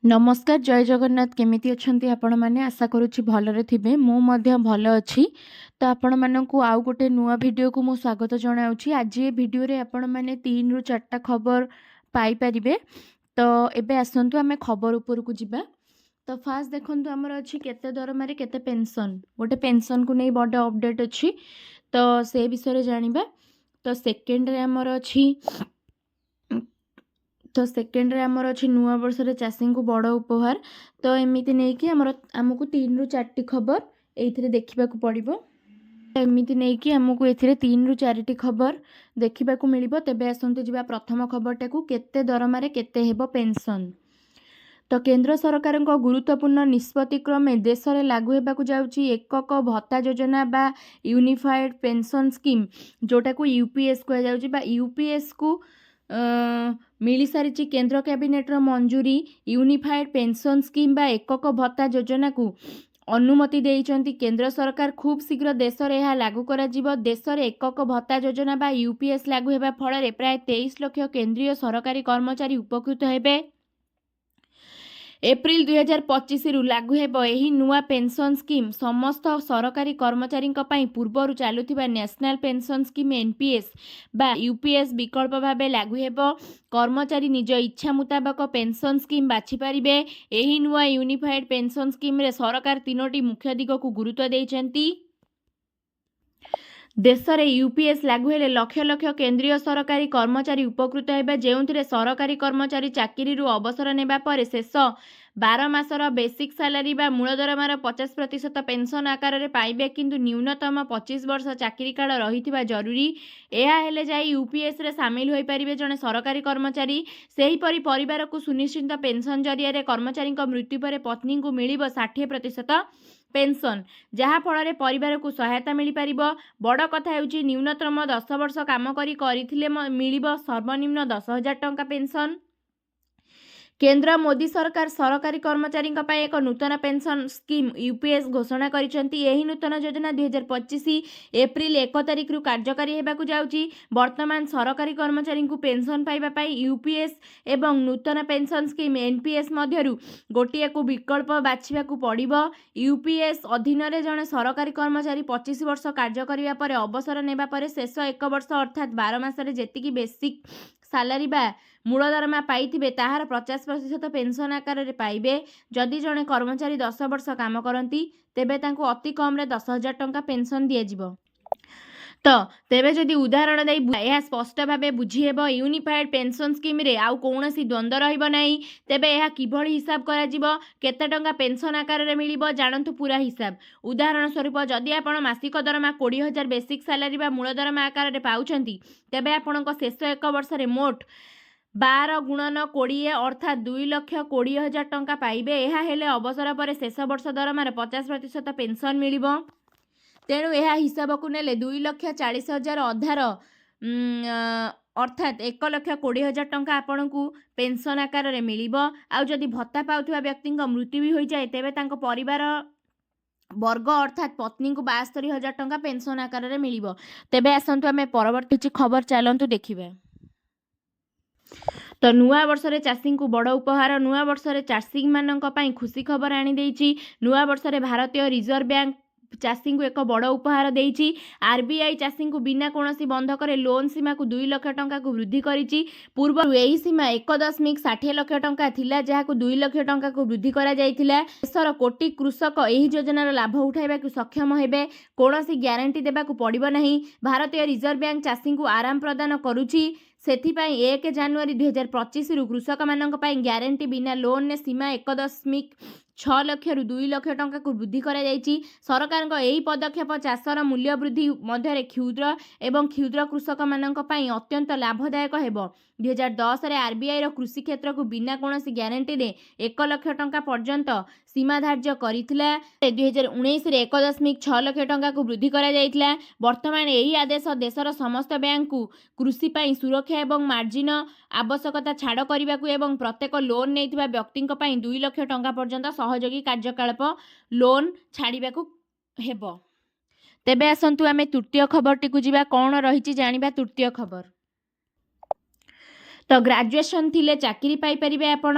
नमस्कार जय जगन्नाथ केमिति अछंती आपण माने आशा करूछि भलरे थिबे मु मध्य भल अछि। तो आपण माननकु आउ गोटे नुआ वीडियो को मु स्वागत जणाउछि। आज ए वीडियो रे आपण माने 3 रु 4टा खबर पाई परिबे। तो एबे आसंतु आमे खबर ऊपर को जिबा। तो फास्ट देखंतु हमर अछि केते दरमा रे केते पेंशन गोटे पेंशन को नै बड अपडेट अछि। तो से विषय रे जानिबा। तो सेकंड रे हमर अछि तो सेकेंड रे आमर अच्छी नुआ वर्ष रे चाषी को बड़ उपहार। तो एमिति नहीं कि आमको 3 रु 4टी खबर एइथिरे देखिबाकू पड़िबो। एमिति नहीं कि आमको एथिरे 3 रु 4टी खबर देखिबाकू मिलिबो। तेबे आसंतु जिबा प्रथम खबरटा को केते दरमा रे केते हेबो पेंशन। तो केंद्र सरकार गुरुत्वपूर्ण निष्पत्ति क्रमे देश में लागू होगा जाउची एकक भत्ता योजना बा यूनिफाइड पेंशन स्कीम जोटा को यूपीएस कह जाउची बा यूपीएस को मिली सारी केंद्र कैबिनेट रो मंजूरी यूनिफाइड पेंशन स्कीम बा एकक भत्ता योजना को अनुमति देइचंती केंद्र सरकार। खूब शीघ्र देश में यह लागू करा जिवो। देश में एकक भत्ता योजना बा यूपीएस लागू हेबा फल प्राय 23 लाख केंद्रीय सरकारी कर्मचारी उपकृत हेबे। एप्रिल 2025 रु लागू हेबो एही नुआ पेंशन स्कीम समस्त सरकारी कर्मचारी पूर्वर चालुथिबा नेशनल पेंशन स्कीम एनपीएस बा यूपीएस विकल्प भाबे लागू हेबो। कर्मचारी निज इच्छा मुताबक पेंशन स्कीम बाछि पारिबे। एही नुआ यूनिफाइड पेंशन स्कीम रे सरकार 3टी मुख्य दिग को गुरुत्व देइचंती। देश में यूपीएस लागू हेले लक्ष लक्ष केंद्रीय सरकारी कर्मचारी उपकृत हेबे। जेउथिरे सरकारी कर्मचारी चाकरी अवसर नेबा परे शेष 12 मासर बेसिक सैलरी बा मूल दरमार 50% पेंशन आकार रे पाइबे। किंतु न्यूनतम 25 वर्ष चाकरी काल रहिथिबा जरूरी। एहा हेले जाई यूपीएस रे शामिल होई परिबे जने सरकारी कर्मचारी। सेही परि परिवार को सुनिश्चित पेंशन जरिया रे कर्मचारी मृत्यु पर पत्नी को मिलिबो 60% पेंशन जहाँ फल परिवार को सहायता मिल पार। बड़ कथा होउची न्यूनतम 10 वर्ष काम करिथिले मिलिबो सर्वनिम्न 10,000 टंका पेंशन। केंद्र मोदी सरकार सरकारी कर्मचारी एक नूतन पेंशन स्कीम यूपीएस घोषणा करिसेंती। एही नूतन योजना 2025 एप्रिल 1 तारिख रु कार्यकारी हेबाकू जाउची। वर्तमान सरकारी कर्मचारी को पेंशन पाइबा पाई यूपीएस एवं नूतन पेंशन स्कीम एनपीएस मध्यरु गोटिए को विकल्प बाछिबाकू पड़िबो। यूपीएस अधीन रे जने सरकारी कर्मचारी 25 वर्ष कार्य करिबा परे अवसर नेबा परे शेष 1 वर्ष अर्थात 12 मासरे जेतिकी बेसिक सैलरी बा मूल दरमा पाइथिबे ताहार 50% पेंशन आकार रे पाइबे। जदि जने कर्मचारी 10 वर्ष काम करती तेबे तांको अति कम रे 10,000 टंका पेंशन दिया जिवो। तो तेबे जदि उदाहरण दे यह स्पष्ट भावे बुझीहेब यूनिफाइड पेंशन स्कीम रे आउ कौनसी द्वंद्व रहिबो नाही। तेबे यह किभଳି हिसाब करा जिवो केते टंका पेंशन आकार रे मिलिबो जानंतु पूरा हिसाब। उदाहरण स्वरूप जदि आपण मासिक दरमा 20,000 बेसिक सैलरी बा मूल दरमा आकार रे पाउछंती तेबे आपणको शेष 1 वर्ष रे मोट 12 गुणन 20 अर्थात 2,20,000 टंका पाइबे। यह हेले अवसर पर शेष वर्ष दरमार 50% पेंशन मिलिबो। तेणु यह हिसाब को नेले 2,40,000 अधार अर्थात 1,20,000 टंका आपण को पेंशन आकार रे मिलिबो। आउ जदि भत्ता पाउथुवा व्यक्ति मृत्यु भी होई जाए तेबे तांको परिवार वर्ग अर्थात पत्नी को 72,000 टंका पेंशन आकार रे मिलिबो। तेबे आसंतु आमे परवर्ती खबर चलंतु देखिबे। तो नुआ वर्ष रे चाषी को बड़ उपहार। नुआ वर्ष रे चाषी मानक पई खुशी खबर आनी देइची। नुआ वर्ष रे भारतीय रिजर्व बैंक चाषी को एक बड़ उपहार देइची। आरबीआई चाषी को बिना कोनोसी बंधक रे लोन सीमा को 2 लाख टंका को वृद्धि करिची। पूर्व एही सीमा 1.60 लाख टंका थिला जहा को 2 लाख टंका को वृद्धि करा जायतिला। देशर कोटी कृषक एही योजनार लाभ उठाइबा को सक्षम हेबे। कोनोसी ग्यारंटी देबा को पड़िबो नाही। भारतीय रिजर्व बैंक चाषी को आराम प्रदान करूची। सेथिपाई 1 जनवरी 2025 रु कृषक मानक पई ग्यारंटी बिना लोन ने सीमा 1.6 लाख रु 2 लाख टंका को वृद्धि करा जायची। सरकार को एही पदक्षेप चाषर मूल्य वृद्धि मध्य क्षुद्र एवं क्षुद्र कृषक मानक पई अत्यंत लाभदायक हेबो। 2010 रे आरबीआई रो कृषि क्षेत्र को बिना कोनोसी ग्यारंटी दे 1 लाख टंका पर्यंत सीमा धार्य करिथिला। 2019 रे 1.6 लाख टंका को वृद्धि करा जायतिला। वर्तमान एही आदेश देशर समस्त बैंक को कृषि पई सुरक्षा एवं मार्जिन आवश्यकता छाड़ करने को एवं प्रत्येक लोन नहीं व्यक्ति 2 लाख टंका पर्यंत सहयोगी कार्यकलाप लोन छाड़ा हेब। तेबे आसंतु आमे तृतीय खबर टी जावा कौन रही जानिबा। तृतीय खबर तो ग्रेजुएशन थिले चाकरी पाई परिबे आपण।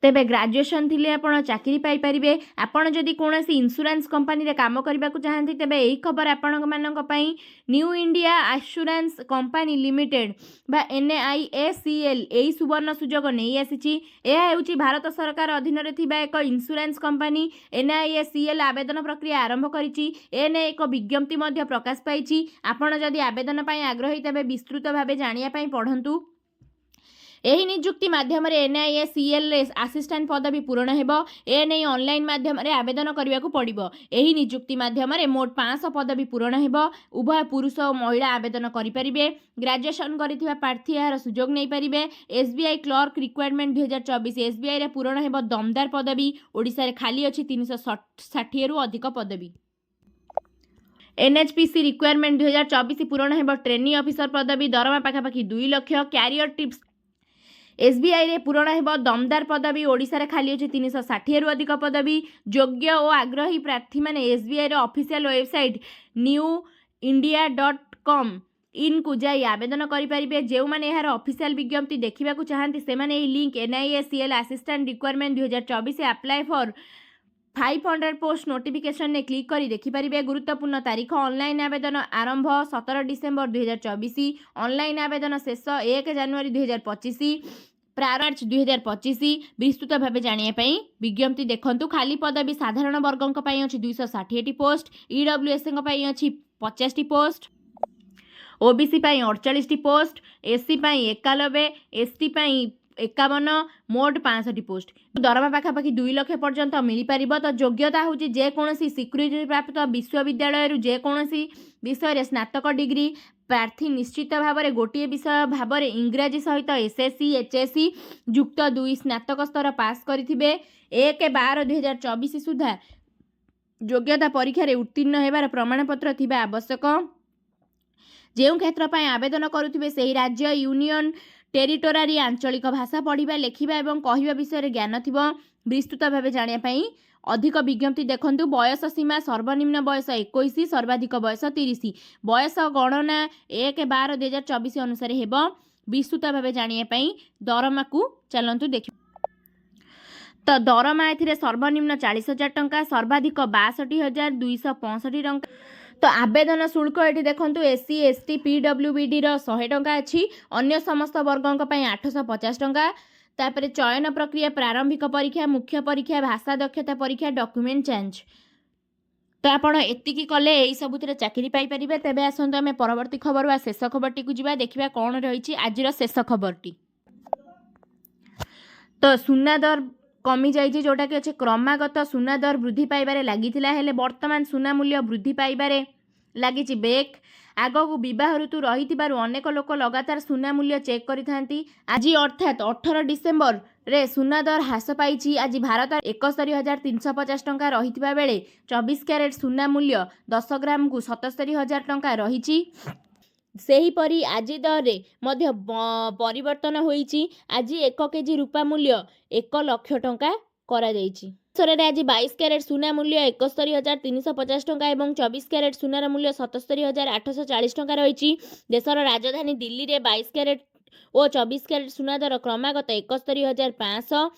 तेबे ग्रेजुएशन थिले आपण चाकरी पाई परिबे। आपण जदि कोनोसी इंश्योरेंस कंपनी रे काम करबाकू चाहंती तेबे एही खबर आपण मानक पई new India assurance company limited बा NIACL एही सुवर्ण सुजोग नै आसीची। एहा हेउची भारत सरकार अधीन रे थिबा एक इंश्योरेंस कंपनी NIACL आवेदन प्रक्रिया आरंभ करिची। एने एक विज्ञप्ति मध्य प्रकाश पाइची। आपण जदि आवेदन पई आग्रही तेबे विस्तृत भाबे जानिया पई पढंतु। एही नियुक्ति माध्यम NIACL आसिस्टेंट पदवी पूरण हेबो। एने ऑनलाइन माध्यम आवेदन करने को पड़िबो। एही नियुक्ति माध्यम मोट 500 पदवी पूरण हेबो। उभय पुरुष और महिला आवेदन करिपारिबे। ग्रेजुएशन करिथिबा प्रार्थी यार सुजोग नै परिबे। SBI क्लर्क रिक्वायरमेंट 2024 SBI रे पूरण हेबो दमदार पदवी। ओडिसा रे खाली अछि 360 रु अधिक पदवी। NHPC रिक्वायरमेंट 2024 पूरण हेबो ट्रेनी ऑफिसर पदवी। दरमा पाखापाखि 2 लाख। कैरियर टिप्स SBI रे पूरण हेबो दमदार पदवी। ओडिसा रे खाली अछि 360 रु अधिक पदवी। योग्य और आग्रही प्रार्थी माने SBI रे ऑफिशियल वेबसाइट newindia.com इन को जाई आवेदन करि परिबे। जेउ माने यार ऑफिशियल विज्ञप्ति देखिबा को चाहंती से माने एही link NIACL assistant requirement 2024 apply for 500 post notification ने क्लिक करी देखि परिबे। गुरुत्वपूर्ण तारीख ऑनलाइन आवेदन आरंभ 17 डिसेंबर 2024। ऑनलाइन आवेदन शेष 1 जनवरी 2025। प्रारंभ 2025। विस्तृत भाव जानिया पई विज्ञप्ति देखंतु। खाली पदवी साधारण वर्गों पई अछि 260 पोस्ट। EWS पई अछि 50 पोस्ट। OBC पई 48 पोस्ट। SC पई 91। ST पई 51। मोट 65 पोस्ट। दरमा पाखापाखि 2 लाख पर्यंत मिल पारिबो। तो योग्यता होची जेकोसी स्वीकृति प्राप्त विश्वविद्यालय जेकोसी विषय स्नातक डिग्री। प्रार्थी निश्चित भाव में गोटे विषय भाव में इंग्राजी सहित SSC HSC युक्त 2 स्नातक स्तर पास करिथिबे। 1/12/2024 सुधा योग्यता परीक्षा रे उत्तीर्ण हेबार प्रमाणपत्र थिबा आवश्यक। जेउ क्षेत्र पई आवेदन करुथिबे सेही राज्य यूनियन टेरिटोरारी आंचलिक भाषा पढ़िबा लेखिबा एवं कहिबा विषय ज्ञान थिबो। विस्तृत भाव जानिया पई अधिक विज्ञप्ति देखंतु। बयस सीमा सर्वनिम्न बयस 21। सर्वाधिक बयस 30। बयस गणना 1/12/2024 अनुसार हेबो। विस्तृत भाव जानिया पई दरमा को चलंतु देखि। तो दरमा एथिरे सर्वनिम्न 40,000 टंका। सर्वाधिक 62,265 टंका। तो आवेदन शुल्क ये देखंतु SC ST PWBD 100 टंका अच्छी। अन्य समस्त वर्गों पई 850 टंका। तापरे चयन प्रक्रिया प्रारंभिक परीक्षा मुख्य परीक्षा भाषा दक्षता परीक्षा डॉक्यूमेंट चेंज। तो आपण एतिकी कले एई सबुतिर चाकरी पाई परिबे। तेबे आसंतु आमे परवर्ती खबर वा शेष खबरटी को जिबा देखिबा कोन रहिछि आजिर शेष खबरटी। तो सुना दर कमी जाइछि जोटा कि अछि क्रमागत सुना दर वृद्धि पाइबारे लागिथिला हेले वर्तमान सुना मूल्य वृद्धि पाइबारे लागिछि बेक। आगकू विवाह ऋतु रहिथिबारु अनेक लोक लगातार सुना मूल्य चेक करिथांती। आज अर्थात 18 डिसेंबर रे सुना दर ह्रास पाइछि। आज भारत 71,350 टंका रहिथिबा बेले 24 कैरेट सुना मूल्य 10 ग्राम को 77,000 टंका रहिछि। सेहीपरि आज दर रे मध्य परिवर्तन होइछि। आज 1 केजी रूपा मूल्य 1 लाख टंका करा जाइछि। देशरे आज 22 कैरेट सुना मूल्य 71,350 टंका एवं 24 कैरेट सुनार मूल्य 77,840 टंका रही। देशर राजधानी दिल्ली रे 22 कैरेट और 24 कैरेट सुना दर क्रमागत 71,500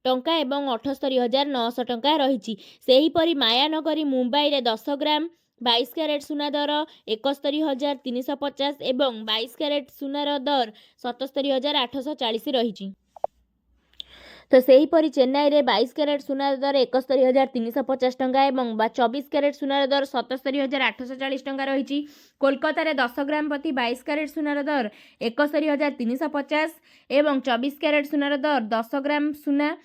टंका एवं 78,900 टंका रही। सेहीपरि मायानगरी मुंबई रे 10 ग्राम 22 कैरेट सुना दर 71,350 एवं 22 कैरेट सुनार दर 77,840 रही। तो सेहीपरि चेन्नई रे 22 कैरेट सुनार दर 71,350 टंका एवं 24 कैरेट सुनार दर 77,840 टंका रही। कोलकाता रे 10 ग्राम प्रति 22 कैरेट सुनार दर 71,350 एवं 24 कैरेट सुनार दर 10 ग्राम सुना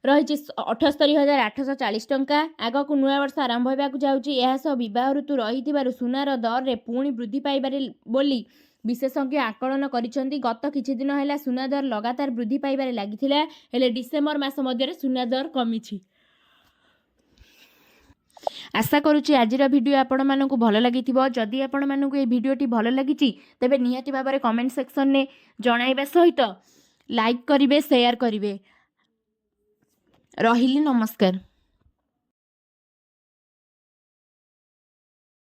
रही 78,840 टंका। आगकू नुआ वर्ष आरंभ होबाकू जाउची। एहा सह विवाह ऋतु रहिथिबारु सुनार दर रे पुणी वृद्धि पाइबारे बोली विशेषज्ञ आकलन करिसेंती। गत किछि दिन हैला सुना दर लगातार वृद्धि पाइबारे लागिथिला हेले डिसेंबर मास मध्यरे सुना दर कमिछि। आशा करुछि आजिर वीडियो आपण मानकु भल लागिथिबो। जदि आपण मानकु ए वीडियोटी भल लागिछि तेबे निहाती भाबरे कमेंट सेक्शन ने जणाइबा सहित लाइक करिवे शेयर करिवे। रहिली नमस्कार।